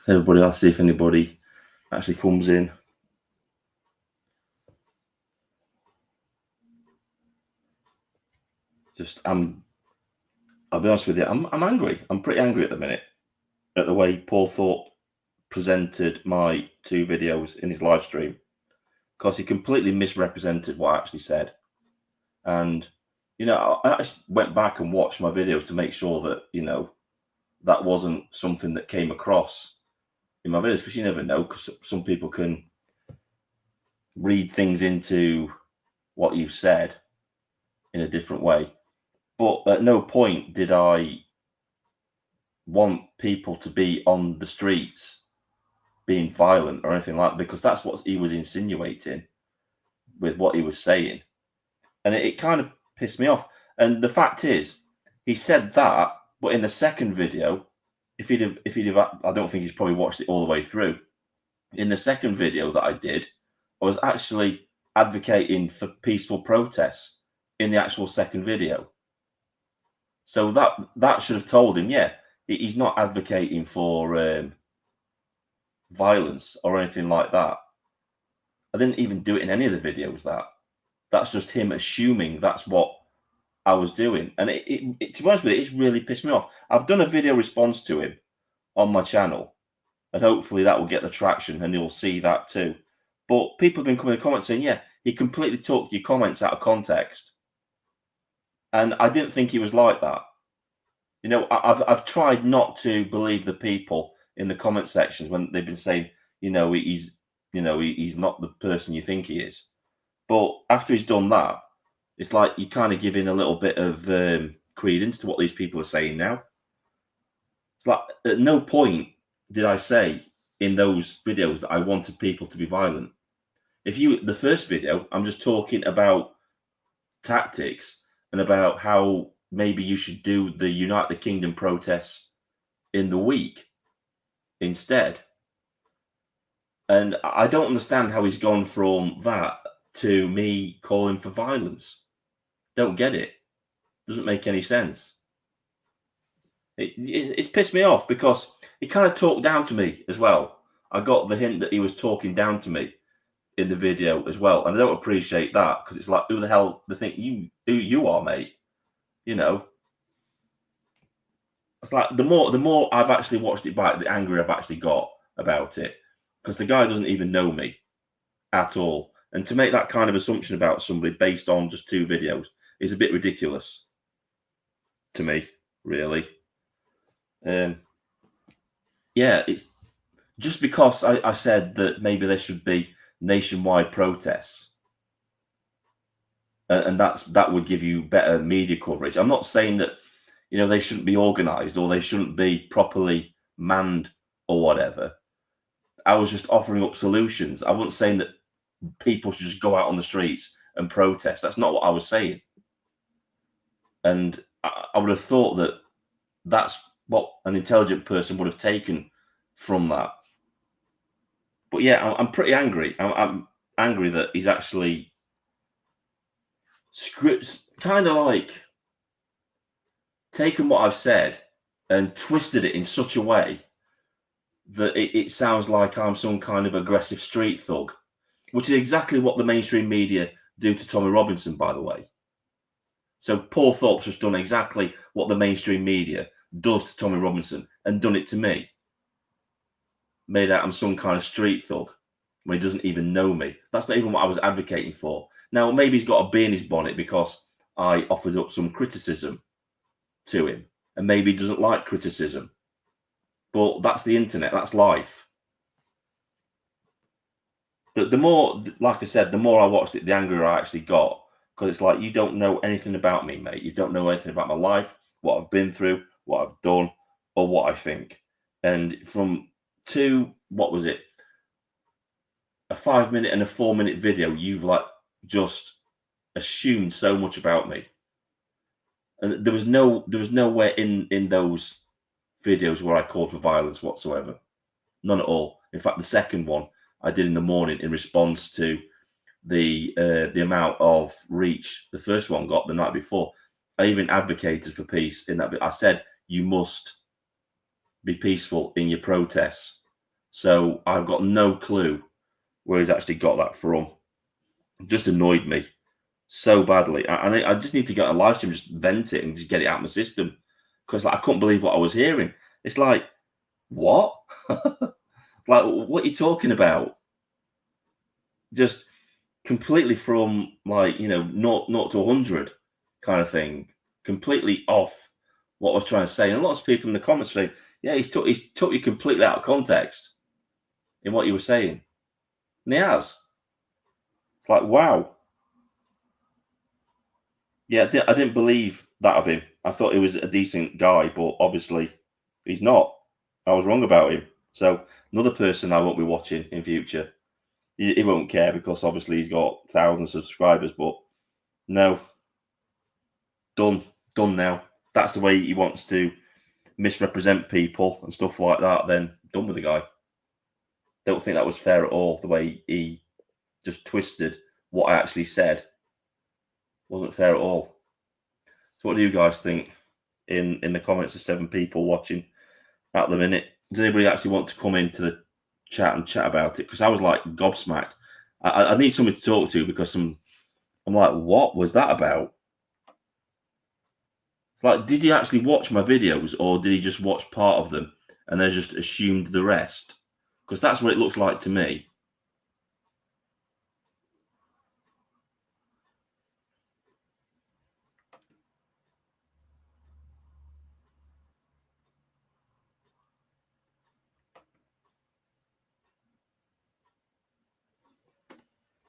Everybody, I'll see if anybody actually comes in. I'll be honest with you, I'm angry. I'm pretty angry at the minute at the way Paul Thorpe presented my 2 videos in his live stream, because he completely misrepresented what I actually said. And, I actually went back and watched my videos to make sure that, that wasn't something that came across in my videos, because you never know, because some people can read things into what you've said in a different way. But at no point did I want people to be on the streets being violent or anything like that, because that's what he was insinuating with what he was saying. And it kind of pissed me off. And the fact is, he said that, but in the second video, if he'd have, I don't think he's probably watched it all the way through. In the second video that I did, I was actually advocating for peaceful protests in the actual second video. So that should have told him, yeah, he's not advocating for violence or anything like that. I didn't even do it in any of the videos. That's just him assuming that's what I was doing. And it to be honest with you, it's really pissed me off. I've done a video response to him on my channel, and hopefully that will get the traction and you'll see that too. But people have been coming in the comments saying, yeah, he completely took your comments out of context. And I didn't think he was like that. I've tried not to believe the people in the comment sections when they've been saying, he's not the person you think he is. But after he's done that, it's like you kind of give in a little bit of credence to what these people are saying now. It's like at no point did I say in those videos that I wanted people to be violent. The first video, I'm just talking about tactics and about how maybe you should do the United Kingdom protests in the week instead. And I don't understand how he's gone from that to me calling for violence. Don't get it. Doesn't make any sense. It's pissed me off because he kind of talked down to me as well. I got the hint that he was talking down to me in the video as well, and I don't appreciate that, because it's like, who the hell do you think you are, mate? It's like the more I've actually watched it back, the angrier I've actually got about it, because the guy doesn't even know me at all, and to make that kind of assumption about somebody based on just 2 videos is a bit ridiculous to me, really. Yeah, it's just because I said that maybe there should be nationwide protests, and that would give you better media coverage. I'm not saying that they shouldn't be organized or they shouldn't be properly manned or whatever. I was just offering up solutions. I wasn't saying that people should just go out on the streets and protest. That's not what I was saying. And I would have thought that that's what an intelligent person would have taken from that. But yeah, I'm pretty angry. I'm angry that he's actually kind of like taken what I've said and twisted it in such a way that it sounds like I'm some kind of aggressive street thug, which is exactly what the mainstream media do to Tommy Robinson, by the way. So Paul Thorpe's just done exactly what the mainstream media does to Tommy Robinson and done it to me. Made out I'm some kind of street thug when he doesn't even know me. That's not even what I was advocating for. Now, maybe he's got a bee in his bonnet because I offered up some criticism to him, and maybe he doesn't like criticism. But that's the internet. That's life. The more, like I said, the more I watched it, the angrier I actually got, because it's like, you don't know anything about me, mate. You don't know anything about my life, what I've been through, what I've done, or what I think. And from what was it? A 5-minute and a 4-minute video, you've like just assumed so much about me. And there was nowhere in those videos where I called for violence whatsoever. None at all. In fact, the second one I did in the morning in response to the amount of reach the first one got the night before. I even advocated for peace in that bit. I said, you must be peaceful in your protests. So I've got no clue where he's actually got that from. It just annoyed me so badly. And I just need to get a live stream, just vent it and just get it out of my system. Because like, I couldn't believe what I was hearing. It's like, what? Like, what are you talking about? Just completely from like, not to 100 kind of thing. Completely off what I was trying to say. And lots of people in the comments saying, yeah, he's took you completely out of context in what you were saying. And he has. It's like, wow. Yeah, I didn't believe that of him. I thought he was a decent guy, but obviously he's not. I was wrong about him. So another person I won't be watching in future. He won't care because obviously he's got thousands of subscribers. But no, done now. That's the way he wants to misrepresent people and stuff like that. Then done with the guy. Don't think that was fair at all. The way he just twisted what I actually said wasn't fair at all. So what do you guys think? In the comments, of 7 people watching at the minute. Does anybody actually want to come into the chat and chat about it? Because I was like gobsmacked. I need somebody to talk to because I'm like, what was that about? It's like, did he actually watch my videos or did he just watch part of them and then just assumed the rest? Because that's what it looks like to me.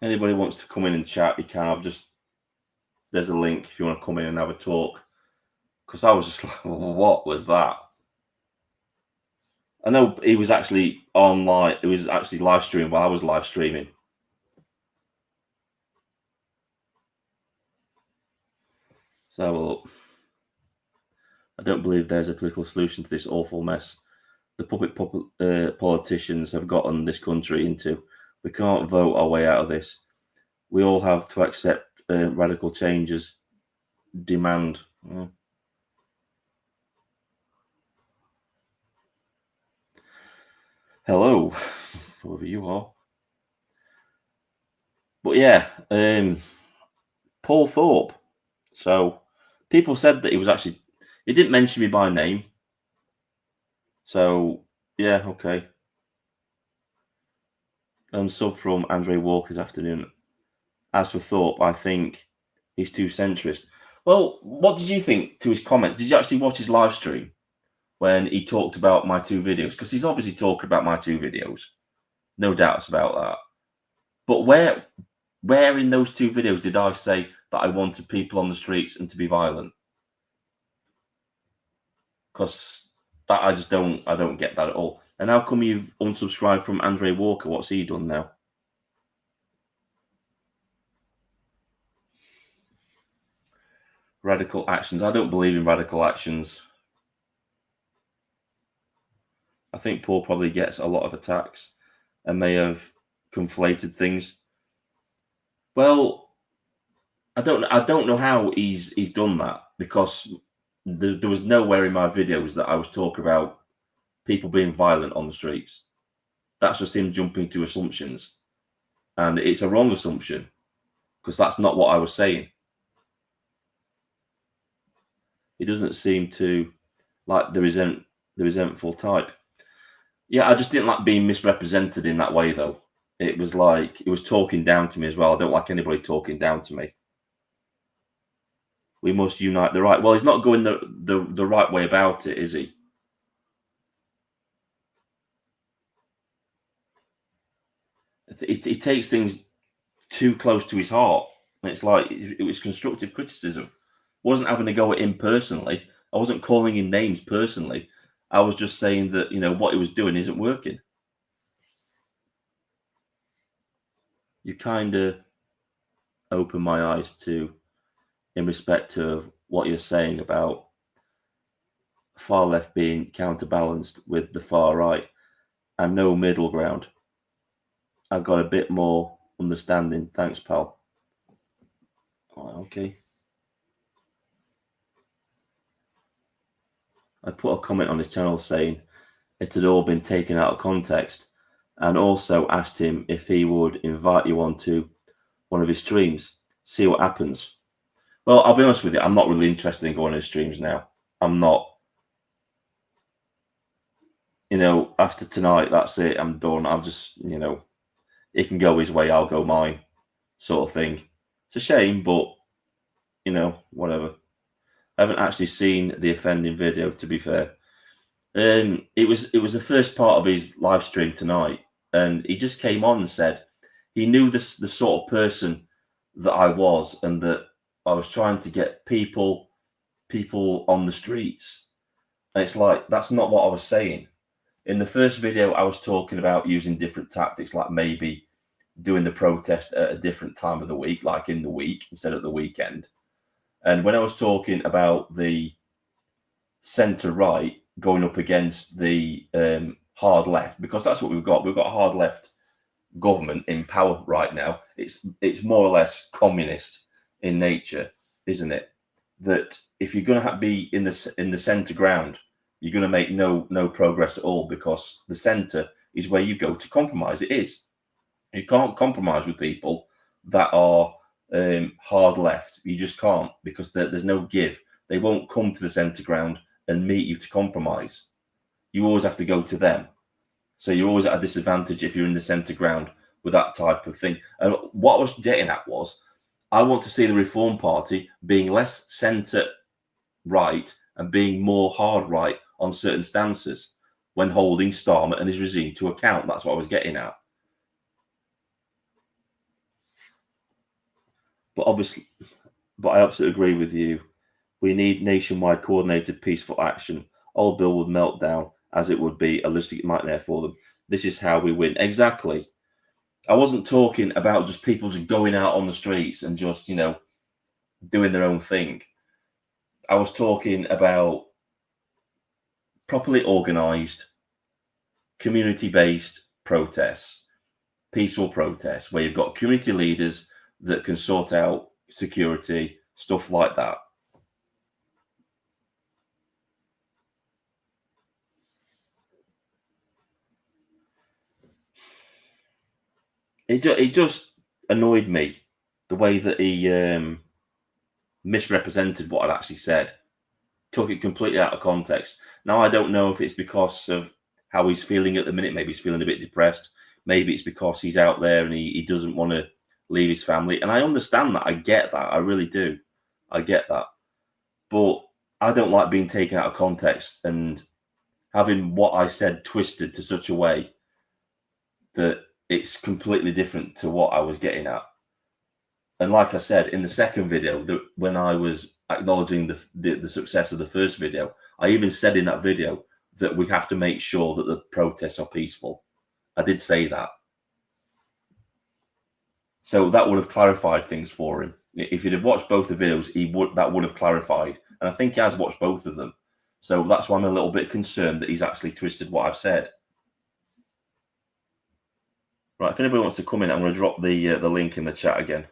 Anybody wants to come in and chat, you can. There's a link if you want to come in and have a talk. Because I was just like, what was that? I know he was actually online. It was actually live streaming while I was live streaming. So I don't believe there's a political solution to this awful mess the puppet politicians have gotten this country into. We can't vote our way out of this. We all have to accept radical changes. Demand. Hello, whoever you are. But yeah, Paul Thorpe. So people said that he was actually. He didn't mention me by name. So yeah, okay. Sub from Andre Walker's afternoon. As for Thorpe, I think he's too centrist. Well, what did you think to his comments? Did you actually watch his live stream when he talked about my 2 videos? Because he's obviously talking about my 2 videos. No doubts about that. But where in those 2 videos did I say that I wanted people on the streets and to be violent? Because that I don't get that at all. And how come you've unsubscribed from Andre Walker? What's he done now? Radical actions. I don't believe in radical actions. I think Paul probably gets a lot of attacks and may have conflated things. Well, I don't know how he's done that because there was nowhere in my videos that I was talking about people being violent on the streets. That's just him jumping to assumptions, and it's a wrong assumption because that's not what I was saying. He doesn't seem to like the resentful type. Yeah, I just didn't like being misrepresented in that way, though. It was like it was talking down to me as well. I don't like anybody talking down to me. We must unite the right. Well, he's not going the right way about it, is he? He takes things too close to his heart. And it's like it was constructive criticism. I wasn't having to go at him personally. I wasn't calling him names personally. I was just saying that what he was doing isn't working. You kind of open my eyes to, in respect of what you're saying about far left being counterbalanced with the far right and no middle ground. I've got a bit more understanding. Thanks, pal. Oh, okay. I put a comment on his channel saying it had all been taken out of context. and also asked him if he would invite you onto one of his streams, see what happens. Well, I'll be honest with you, I'm not really interested in going to his streams now. I'm not. After tonight, that's it. I'm done. I'm just, he can go his way, I'll go mine, sort of thing. It's a shame, but, whatever. I haven't actually seen the offending video, to be fair. It was the first part of his live stream tonight, and he just came on and said he knew the sort of person that I was, and that I was trying to get people on the streets. And it's like, that's not what I was saying. In the first video, I was talking about using different tactics, like maybe doing the protest at a different time of the week, like in the week instead of the weekend. And when I was talking about the centre right going up against the hard left, because that's what we've got a hard left government in power right now. It's more or less communist in nature, isn't it? That if you're going to be in the centre ground, you're going to make no progress at all, because the centre is where you go to compromise. It is. You can't compromise with people that are hard left. You just can't, because there's no give. They won't come to the centre ground and meet you to compromise. You always have to go to them. So you're always at a disadvantage if you're in the centre ground with that type of thing. And what I was getting at was, I want to see the Reform Party being less centre right and being more hard right on certain stances when holding Starmer and his regime to account. That's what I was getting at. But I absolutely agree with you. We need nationwide coordinated peaceful action. Old Bill would melt down, as it would be a logistic nightmare for them. This is how we win. Exactly. I wasn't talking about just people just going out on the streets and just, doing their own thing. I was talking about properly organised, community-based protests, peaceful protests, where you've got community leaders that can sort out security, stuff like that. It just annoyed me, the way that he misrepresented what I'd actually said, took it completely out of context. Now, I don't know if it's because of how he's feeling at the minute. Maybe he's feeling a bit depressed. Maybe it's because he's out there and he doesn't want to leave his family. And I understand that. I get that. I really do. I get that. But I don't like being taken out of context and having what I said twisted to such a way that it's completely different to what I was getting at. And like I said in the second video, when I was acknowledging the success of the first video, I even said in that video that we have to make sure that the protests are peaceful. I did say that. So that would have clarified things for him. If he'd have watched both the videos, that would have clarified. And I think he has watched both of them. So that's why I'm a little bit concerned that he's actually twisted what I've said. Right, if anybody wants to come in, I'm going to drop the link in the chat again.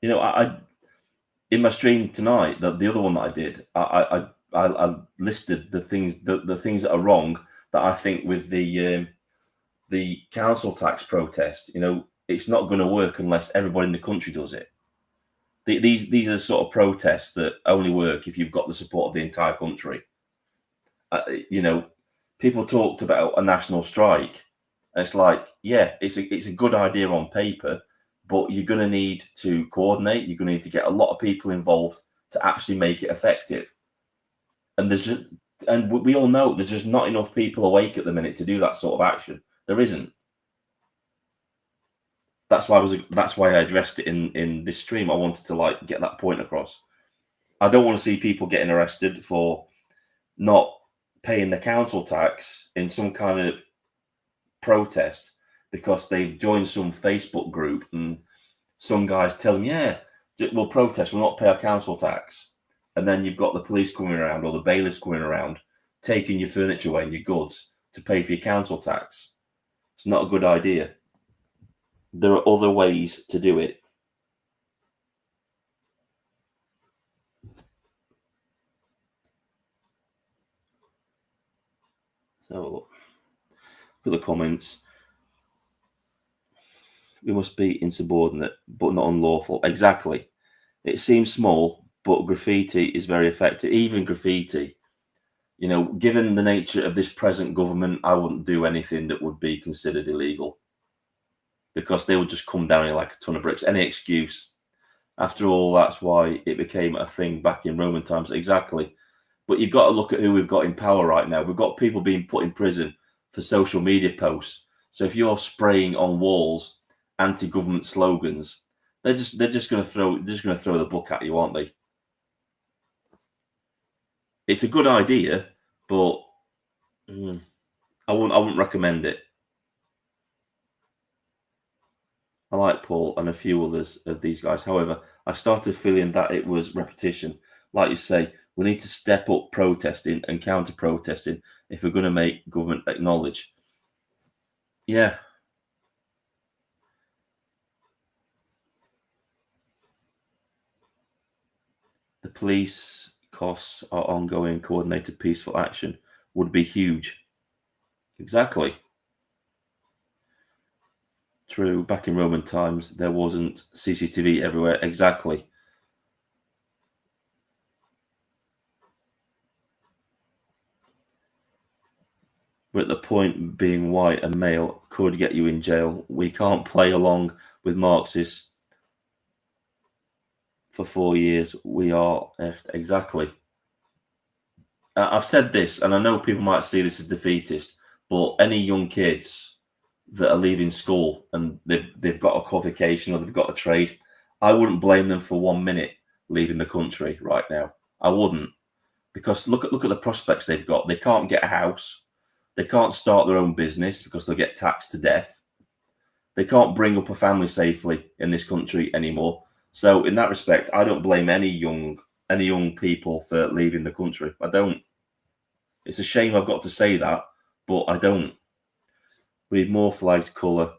I in my stream tonight, the other one that I did, I listed the things that are wrong that I think with the council tax protest. It's not going to work unless everybody in the country does it. These are the sort of protests that only work if you've got the support of the entire country. People talked about a national strike, and it's like, yeah, it's a good idea on paper, but you're going to need to coordinate. You're going to need to get a lot of people involved to actually make it effective. And we all know there's just not enough people awake at the minute to do that sort of action. There isn't. That's why I addressed it in this stream. I wanted to get that point across. I don't want to see people getting arrested for not paying the council tax in some kind of protest because they've joined some Facebook group and some guys tell them, yeah, we'll protest, we'll not pay our council tax. And then you've got the police coming around or the bailiffs coming around, taking your furniture away and your goods to pay for your council tax. It's not a good idea. There are other ways to do it. So look at the comments. We must be insubordinate, but not unlawful. Exactly. It seems small, but graffiti is very effective. Even graffiti, given the nature of this present government, I wouldn't do anything that would be considered illegal because they would just come down here like a ton of bricks. Any excuse. After all, that's why it became a thing back in Roman times. Exactly. But you've got to look at who we've got in power right now. We've got people being put in prison for social media posts. So if you're spraying on walls anti-government slogans, they're just going to throw the book at you, aren't they? It's a good idea, but I wouldn't recommend it. I like Paul and a few others of these guys. However, I started feeling that it was repetition. Like you say, we need to step up protesting and counter protesting if we're going to make government acknowledge. Yeah. The police costs are ongoing coordinated peaceful action would be huge. Exactly. True. Back in Roman times, there wasn't CCTV everywhere. Exactly. But the point being white and male could get you in jail. We can't play along with Marxists for 4 years. We are effed. Exactly. I've said this, and I know people might see this as defeatist, but any young kids that are leaving school and they've got a qualification or they've got a trade, I wouldn't blame them for 1 minute leaving the country right now. I wouldn't, because look at the prospects they've got. They can't get a house. They can't start their own business because they'll get taxed to death. They can't bring up a family safely in this country anymore. So in that respect, I don't blame any young people for leaving the country. I don't. It's a shame I've got to say that, but I don't. We need more flags colour,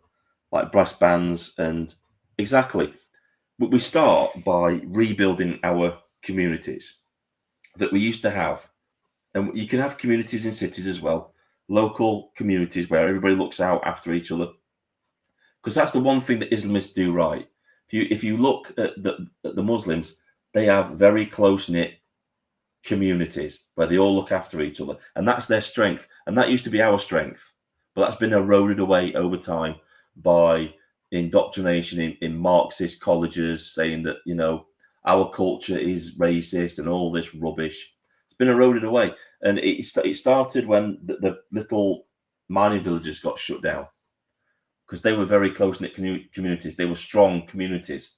like brass bands, and exactly. We start by rebuilding our communities that we used to have. And you can have communities in cities as well, local communities where everybody looks out after each other. Because that's the one thing that Islamists do right. If you look at the Muslims, they have very close knit communities where they all look after each other, and that's their strength. And that used to be our strength, but that's been eroded away over time by indoctrination in Marxist colleges, saying that our culture is racist and all this rubbish. It's been eroded away, and it started when the little mining villages got shut down because they were very close knit communities. They were strong communities.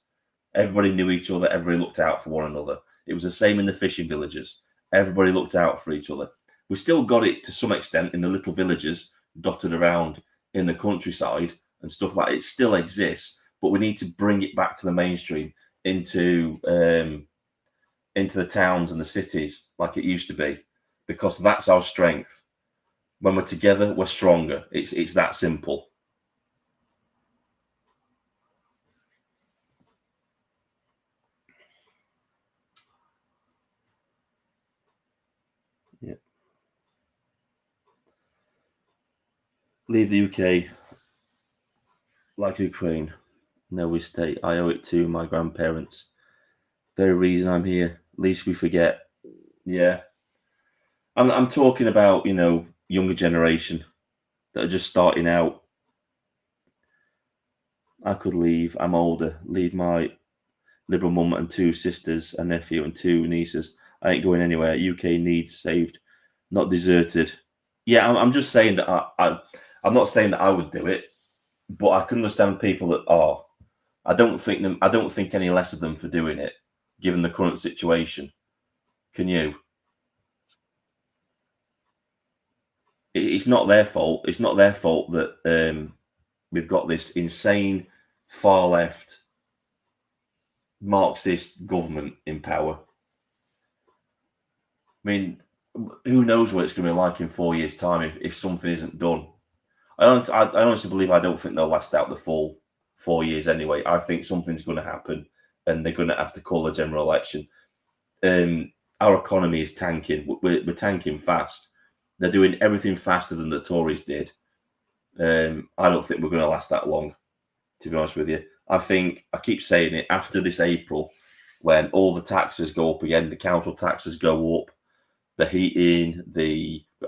Everybody knew each other. Everybody looked out for one another. It was the same in the fishing villages. Everybody looked out for each other. We still got it to some extent in the little villages dotted around in the countryside and stuff like that. It still exists, but we need to bring it back to the mainstream into the towns and the cities like it used to be, because that's our strength. When we're together, we're stronger. It's that simple. Yeah. Leave the UK like Ukraine. No, we stay. I owe it to my grandparents. Very reason I'm here. Least we forget. Yeah. I'm talking about, younger generation that are just starting out. I could leave. I'm older. Leave my liberal mum and 2 sisters, a nephew and 2 nieces. I ain't going anywhere. UK needs saved, not deserted. Yeah, I'm just saying that I'm not saying that I would do it, but I can understand people that are. I don't think any less of them for doing it, given the current situation. Can you? It's not their fault. It's not their fault that we've got this insane far left Marxist government in power. I mean, who knows what it's going to be like in 4 years' time if something isn't done. I honestly believe I don't think they'll last out the full 4 years anyway. I think something's going to happen, and they're going to have to call a general election. Our economy is tanking. We're tanking fast. They're doing everything faster than the Tories did. I don't think we're going to last that long, to be honest with you. I think, I keep saying it, after this April, when all the taxes go up again, the council taxes go up, the heating,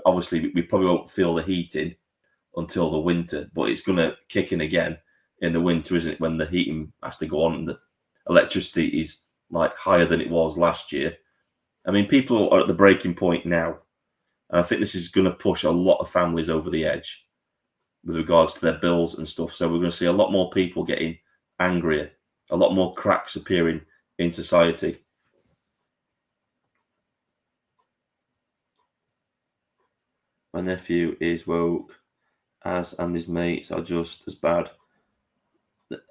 obviously we probably won't feel the heating until the winter, but it's going to kick in again in the winter, isn't it? When the heating has to go on and the electricity is like higher than it was last year. I mean, people are at the breaking point now, and I think this is going to push a lot of families over the edge with regards to their bills and stuff. So we're going to see a lot more people getting angrier, a lot more cracks appearing in society. My nephew is woke, and his mates are just as bad.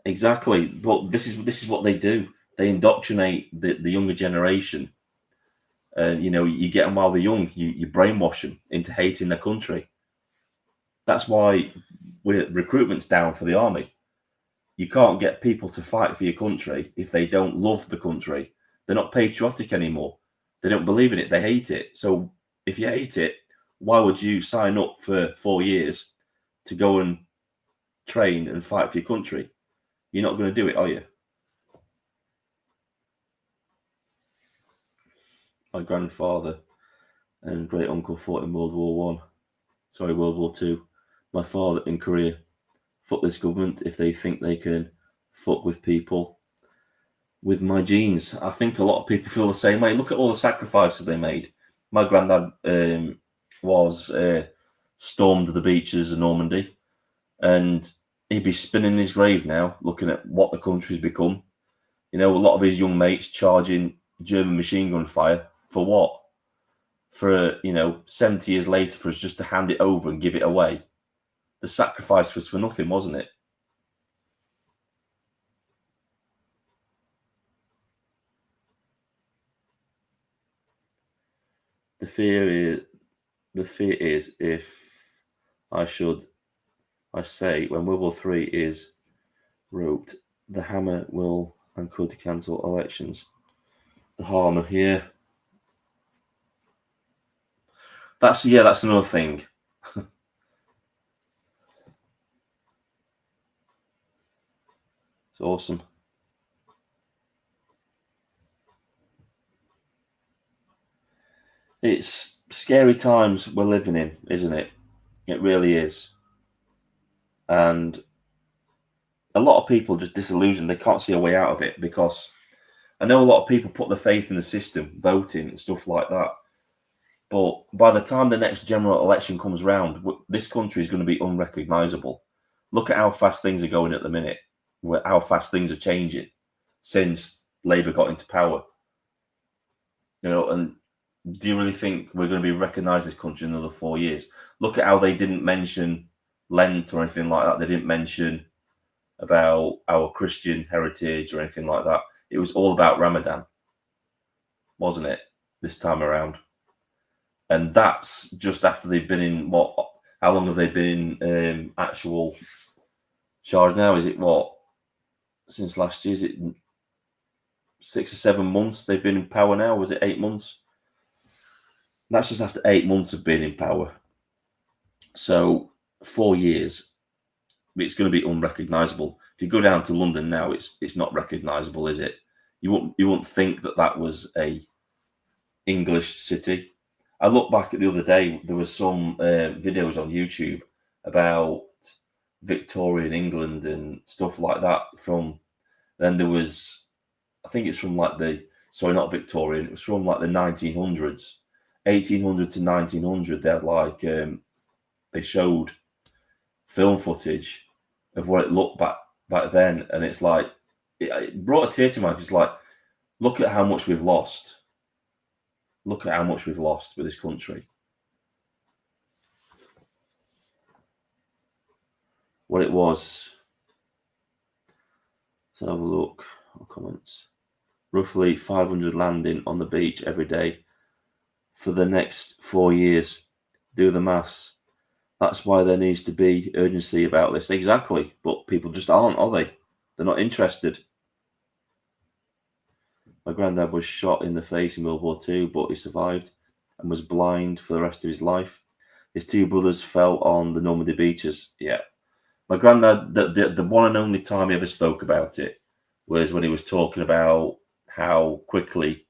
Exactly, but this is what they do. They indoctrinate the younger generation, and you get them while they're young. You brainwash them into hating their country. That's why recruitment's down for the army. You can't get people to fight for your country if they don't love the country. They're not patriotic anymore. They don't believe in it. They hate it. So if you hate it, why would you sign up for 4 years to go and train and fight for your country? You're not going to do it, are you? My grandfather and great uncle fought in World War II. My father in Korea. Fuck this government if they think they can fuck with people with my genes. I think a lot of people feel the same way. Look at all the sacrifices they made. My granddad stormed the beaches of Normandy, and he'd be spinning his grave now, looking at what the country's become. A lot of his young mates charging German machine gun fire for what? For 70 years later, for us just to hand it over and give it away. The sacrifice was for nothing, wasn't it? The fear is if I say when World War III is wrote, the hammer will and could cancel elections. The harm of here. That's another thing. It's awesome. It's scary times we're living in, isn't it? It really is. And a lot of people just disillusioned. They can't see a way out of it, because I know a lot of people put their faith in the system, voting and stuff like that. But by the time the next general election comes round, this country is going to be unrecognisable. Look at how fast things are going at the minute, how fast things are changing since Labour got into power. And do you really think we're going to be recognised this country in another 4 years? Look at how they didn't mention Lent or anything like that. They didn't mention about our Christian heritage or anything like that. It was all about Ramadan, wasn't it, this time around? And that's just after they've been in how long have they been in actual charge now? Is it since last year? Is it 6 or 7 months they've been in power now? Was it 8 months? That's just after 8 months of being in power. So 4 years, it's going to be unrecognisable. If you go down to London now, it's not recognisable, is it? You wouldn't think that was a English city. I looked back at the other day. There was some videos on YouTube about Victorian England and stuff like that. Then there was, I think it's from not Victorian. It was from the 1900s, 1800 to 1900. They had they showed film footage of what it looked back then, and it's it brought a tear to my eyes. It's look at how much we've lost. Look at how much we've lost with this country. What it was. Let's have a look. Comments. Roughly 500 landing on the beach every day for the next 4 years. Do the maths. That's why there needs to be urgency about this. Exactly. But people just aren't, are they? They're not interested. My granddad was shot in the face in World War II, but he survived and was blind for the rest of his life. His two brothers fell on the Normandy beaches. Yeah. My granddad, the one and only time he ever spoke about it was when he was talking about how quickly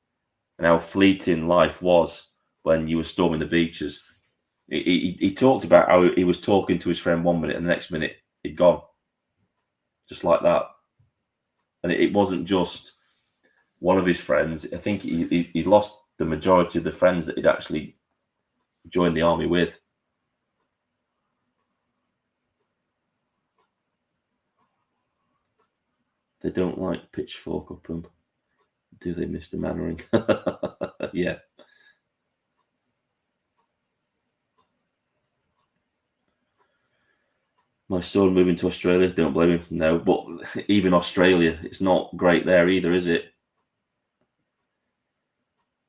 and how fleeting life was when you were storming the beaches. He talked about how he was talking to his friend 1 minute and the next minute he'd gone. Just like that. And it wasn't just one of his friends. I think he lost the majority of the friends that he'd actually joined the army with. They don't like Pitchfork Upham, do they, Mr. Mannering? Yeah. My son moving to Australia, don't blame him. No, but even Australia, it's not great there either, is it?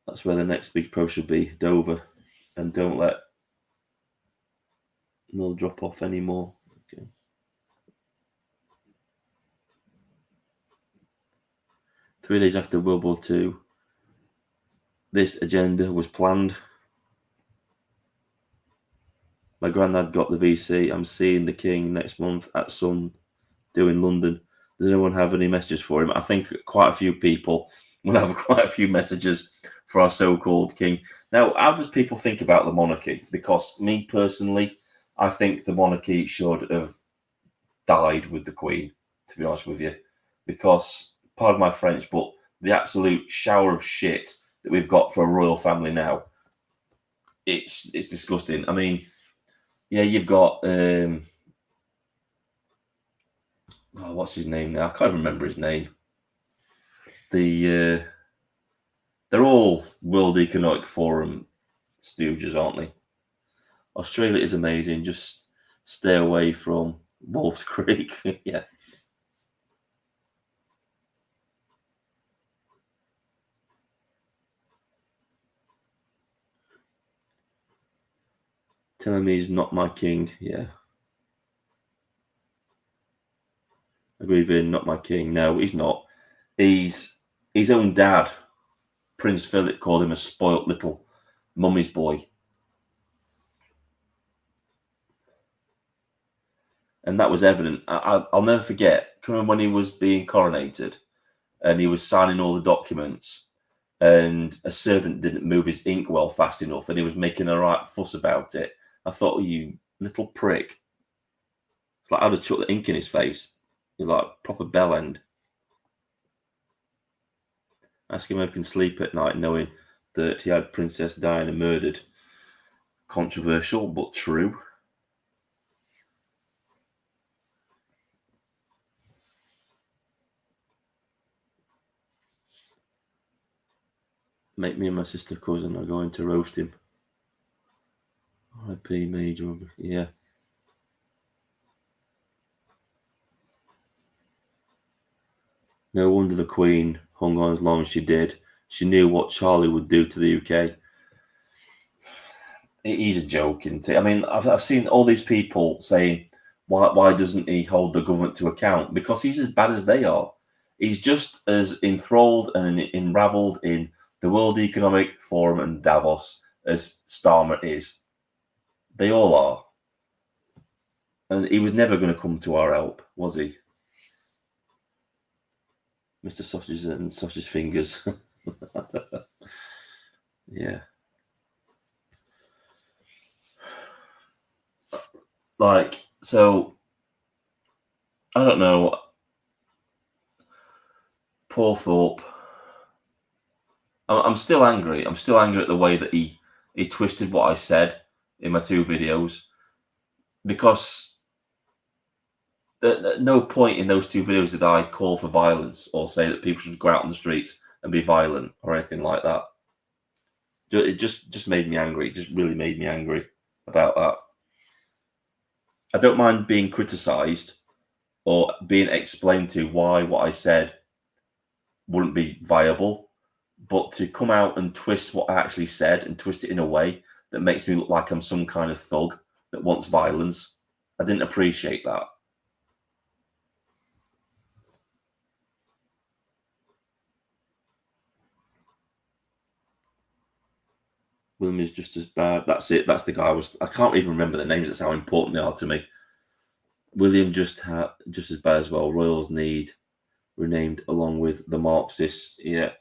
That's where the next big pro should be, Dover. And don't let Mill drop off anymore. Okay. 3 days after World War II, this agenda was planned. My granddad got the VC. I'm seeing the King next month at some do in London. Does anyone have any messages for him? I think quite a few people will have quite a few messages for our so-called King. Now, how does people think about the monarchy? Because me personally, I think the monarchy should have died with the Queen, to be honest with you. Because, pardon my French, but the absolute shower of shit that we've got for a royal family now, it's disgusting. I mean, yeah, you've got what's his name now? I can't even remember his name. They're all World Economic Forum stooges, aren't they? Australia is amazing. Just stay away from Wolf's Creek. Yeah. Telling me he's not my king. Yeah. Agree with him, not my king. No, he's not. He's his own dad, Prince Philip, called him a spoilt little mummy's boy. And that was evident. I'll never forget, when he was being coronated and he was signing all the documents and a servant didn't move his ink well fast enough and he was making a right fuss about it. I thought, you little prick. It's like I'd have chucked the ink in his face. You're like proper bell end. Ask him how he can sleep at night knowing that he had Princess Diana murdered. Controversial, but true. Make me and my sister cousin are going to roast him. R.I.P. Major. Yeah. No wonder the Queen hung on as long as she did. She knew what Charlie would do to the UK. He's a joke, isn't he? I mean, I've seen all these people saying, why doesn't he hold the government to account? Because he's as bad as they are. He's just as enthralled and enraveled in the World Economic Forum and Davos as Starmer is. They all are. And he was never going to come to our help, was he? Mr. Sausages and Sausage Fingers. Yeah. Like, so, I don't know. Paul Thorpe. I'm still angry. I'm still angry at the way that he twisted what I said in my 2 videos. Because at no point in those 2 videos did I call for violence or say that people should go out on the streets and be violent or anything like that. It just made me angry. It just really made me angry about that. I don't mind being criticised or being explained to why what I said wouldn't be viable, but to come out and twist what I actually said and twist it in a way that makes me look like I'm some kind of thug that wants violence, I didn't appreciate that. William is just as bad. That's it. That's the guy. I can't even remember the names. That's how important they are to me. William just as bad as well. Royals need renamed along with the Marxists. Yeah.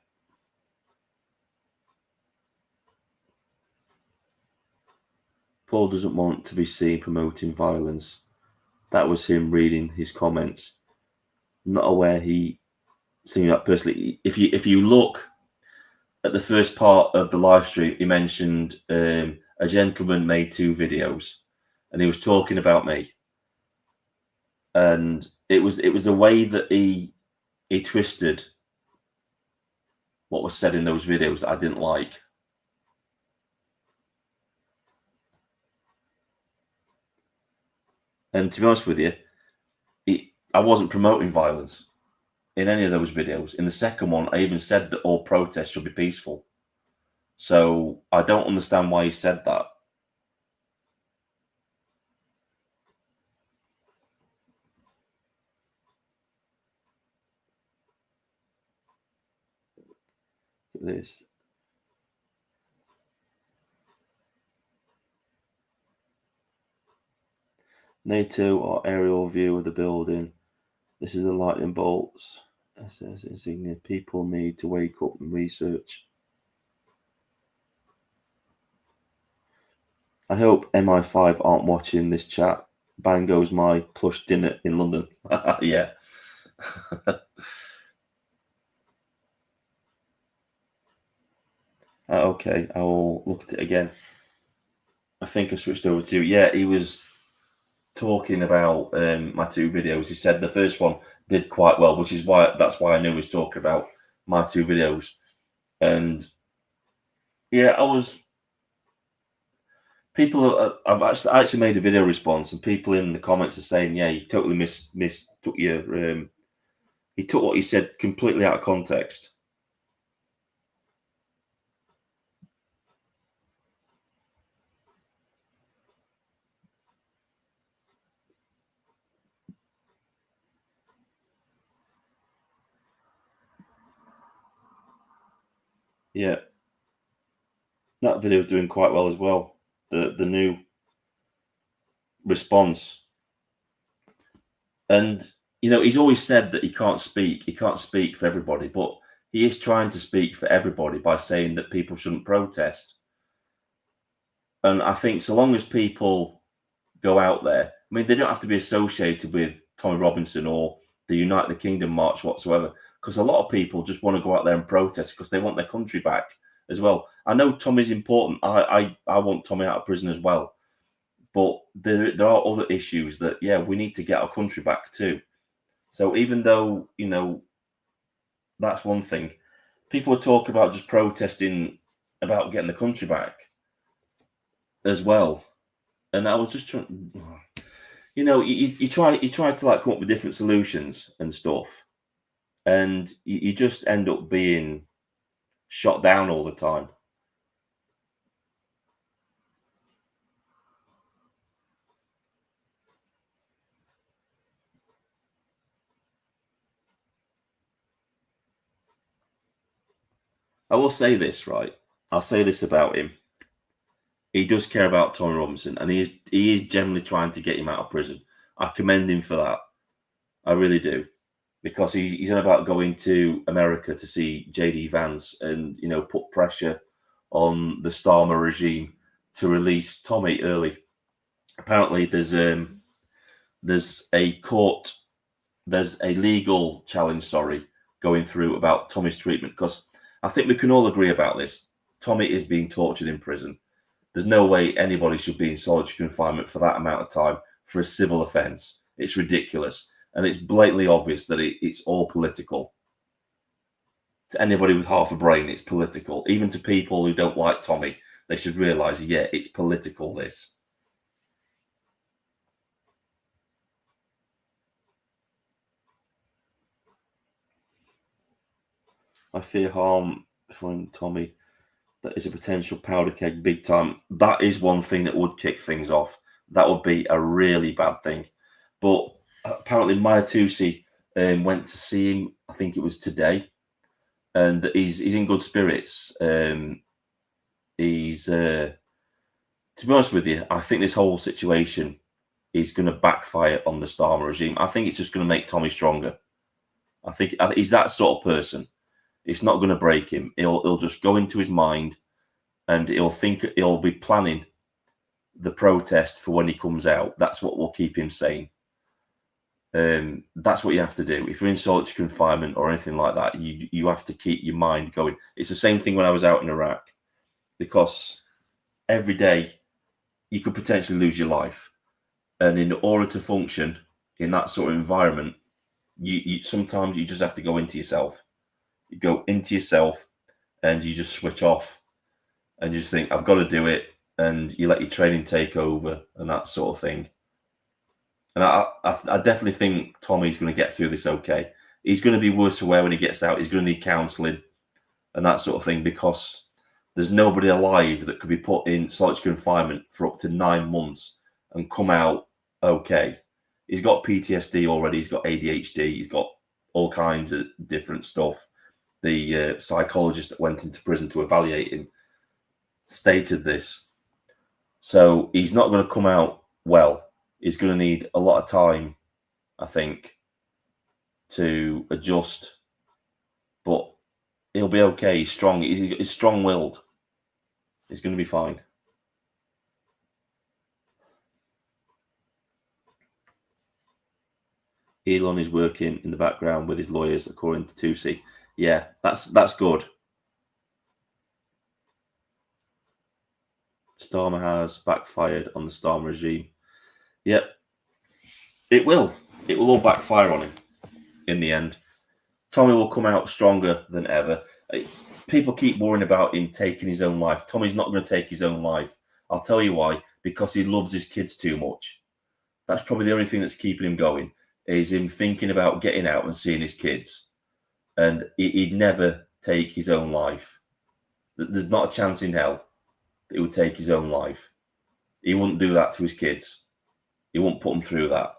Paul doesn't want to be seen promoting violence. That was him reading his comments. I'm not aware he seen that personally. If you look at the first part of the live stream, he mentioned a gentleman made 2 videos, and he was talking about me. And it was the way that he twisted what was said in those videos that I didn't like. And to be honest with you, I wasn't promoting violence in any of those videos. In the second one, I even said that all protests should be peaceful. So I don't understand why he said that. Look at this. NATO or aerial view of the building. This is the lightning bolts. SS insignia. People need to wake up and research. I hope MI5 aren't watching this chat. Bang goes my plush dinner in London. Yeah. Okay, I will look at it again. I think I switched over to, yeah, he was talking about my 2 videos. He said the first one did quite well, which is that's why I knew he was talking about my 2 videos. And yeah, I've actually made a video response, and people in the comments are saying, yeah, you totally mistook your he took what he said completely out of context. Yeah, that video is doing quite well as well. The new response, and he's always said that he can't speak for everybody, but he is trying to speak for everybody by saying that people shouldn't protest. And I think so long as people go out there, I mean, they don't have to be associated with Tommy Robinson or the Unite the Kingdom march whatsoever, because a lot of people just want to go out there and protest because they want their country back as well. I know Tommy's important. I want Tommy out of prison as well, but there are other issues that, yeah, we need to get our country back too. So even though that's one thing, people are talking about just protesting about getting the country back as well. And I was just trying, you try to like come up with different solutions and stuff, and you just end up being shot down all the time. I will say this, right? I'll say this about him. He does care about Tommy Robinson, and he is generally trying to get him out of prison. I commend him for that. I really do, because he's on about going to America to see JD Vance and put pressure on the Starmer regime to release Tommy early. Apparently, there's a legal challenge, going through about Tommy's treatment, because I think we can all agree about this. Tommy is being tortured in prison. There's no way anybody should be in solitary confinement for that amount of time for a civil offence. It's ridiculous. And it's blatantly obvious that it's all political. To anybody with half a brain, it's political. Even to people who don't like Tommy, they should realise, yeah, it's political, this. I fear harm from Tommy. That is a potential powder keg big time. That is one thing that would kick things off. That would be a really bad thing. But apparently Maya Tusi went to see him, I think it was today, and he's in good spirits. he's to be honest with you, I think this whole situation is going to backfire on the Starmer regime. I think it's just going to make Tommy stronger. I think he's that sort of person. It's not going to break him. He'll just go into his mind, and he'll be planning the protest for when he comes out. That's what will keep him sane. That's what you have to do. If you're in solitary confinement or anything like that, you have to keep your mind going. It's the same thing when I was out in Iraq, because every day you could potentially lose your life, and in order to function in that sort of environment, you sometimes you just have to go into yourself. You go into yourself, and you just switch off, and you just think, I've got to do it, and you let your training take over and that sort of thing. And I definitely think Tommy's going to get through this okay. He's going to be worse aware when he gets out. He's going to need counselling and that sort of thing, because there's nobody alive that could be put in solitary confinement for up to 9 months and come out okay. He's got PTSD already. He's got ADHD. He's got all kinds of different stuff. The psychologist that went into prison to evaluate him stated this. So he's not going to come out well. He's going to need a lot of time, I think, to adjust. But he'll be okay. He's strong. He's strong-willed. He's going to be fine. Elon is working in the background with his lawyers, according to Tusi. Yeah, that's good. Starmer has backfired on the Starmer regime. Yep. It will. It will all backfire on him in the end. Tommy will come out stronger than ever. People keep worrying about him taking his own life. Tommy's not going to take his own life. I'll tell you why. Because he loves his kids too much. That's probably the only thing that's keeping him going, is him thinking about getting out and seeing his kids. And he'd never take his own life. There's not a chance in hell that he would take his own life. He wouldn't do that to his kids. He won't put them through that.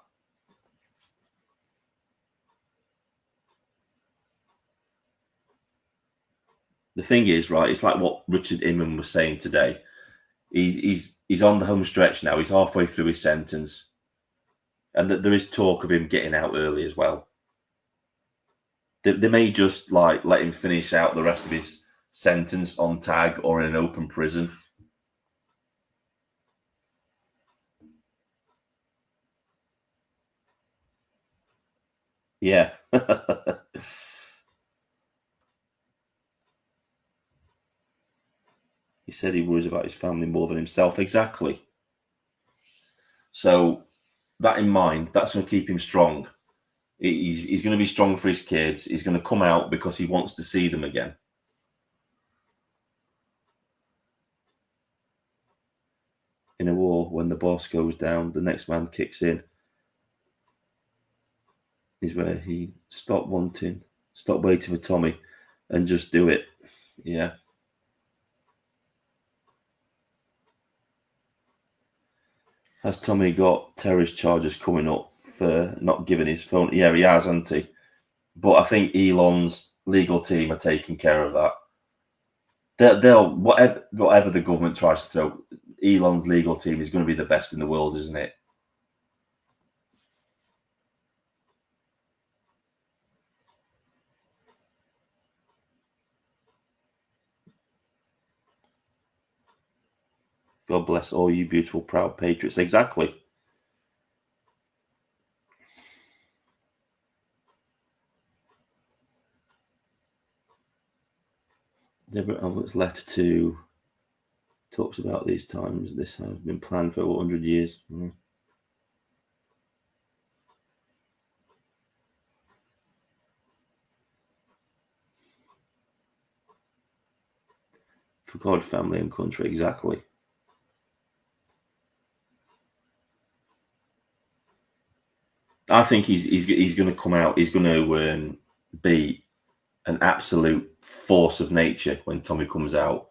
The thing is, right, it's like what Richard Inman was saying today. He's on the home stretch now. He's halfway through his sentence. And there is talk of him getting out early as well. They may just let him finish out the rest of his sentence on tag or in an open prison. Yeah. He said he worries about his family more than himself. Exactly. So that in mind, that's going to keep him strong. He's going to be strong for his kids. He's going to come out because he wants to see them again. In a war, when the boss goes down, the next man kicks in. Is where he stop waiting for Tommy and just do it. Yeah. Has Tommy got terrorist charges coming up for not giving his phone? Yeah, he has, hasn't he? But I think Elon's legal team are taking care of that. They'll whatever the government tries to throw, Elon's legal team is going to be the best in the world, isn't it? God bless all you beautiful, proud patriots. Exactly. Deborah Albert's letter to talks about these times. This has been planned for over 100 years. For God, family, and country. Exactly. I think he's going to come out. He's going to be an absolute force of nature when Tommy comes out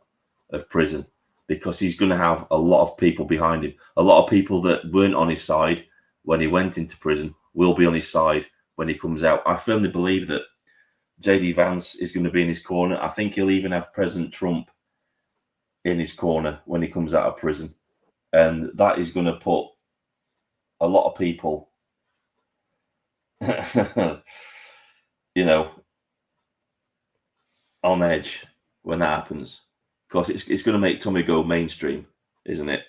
of prison, because he's going to have a lot of people behind him. A lot of people that weren't on his side when he went into prison will be on his side when he comes out. I firmly believe that JD Vance is going to be in his corner. I think he'll even have President Trump in his corner when he comes out of prison. And that is going to put a lot of people, you know, on edge when that happens. Because it's going to make Tommy go mainstream, isn't it?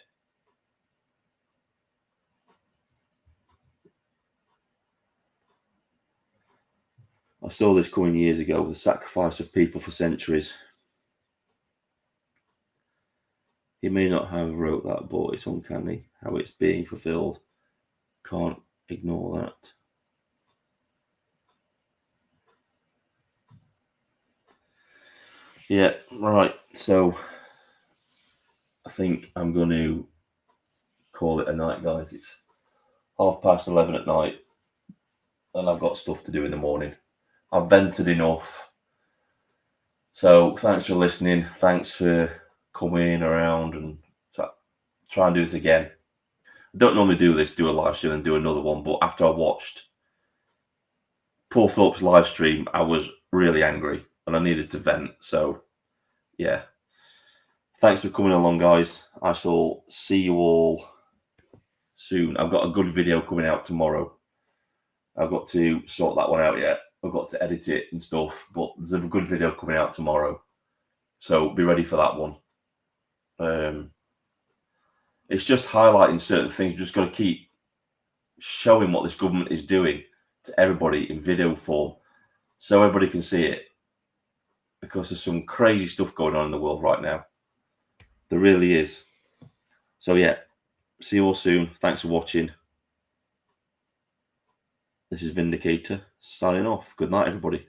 I saw this coming years ago, the sacrifice of people for centuries. He may not have wrote that, but it's uncanny how it's being fulfilled. Can't ignore that. Yeah, right. So I think I'm going to call it a night, guys. It's 11:30 at night, and I've got stuff to do in the morning. I've vented enough. So thanks for listening. Thanks for coming around and try and do this again. I don't normally do this, do a live stream and do another one, but after I watched Paul Thorpe's live stream, I was really angry and I needed to vent. So, yeah. Thanks for coming along, guys. I shall see you all soon. I've got a good video coming out tomorrow. I've got to sort that one out yet. I've got to edit it and stuff, but there's a good video coming out tomorrow. So be ready for that one. It's just highlighting certain things. You've just got to keep showing what this government is doing to everybody in video form so everybody can see it, because there's some crazy stuff going on in the world right now. There really is. So yeah, see you all soon. Thanks for watching. This is Vindicator signing off. Good night, everybody.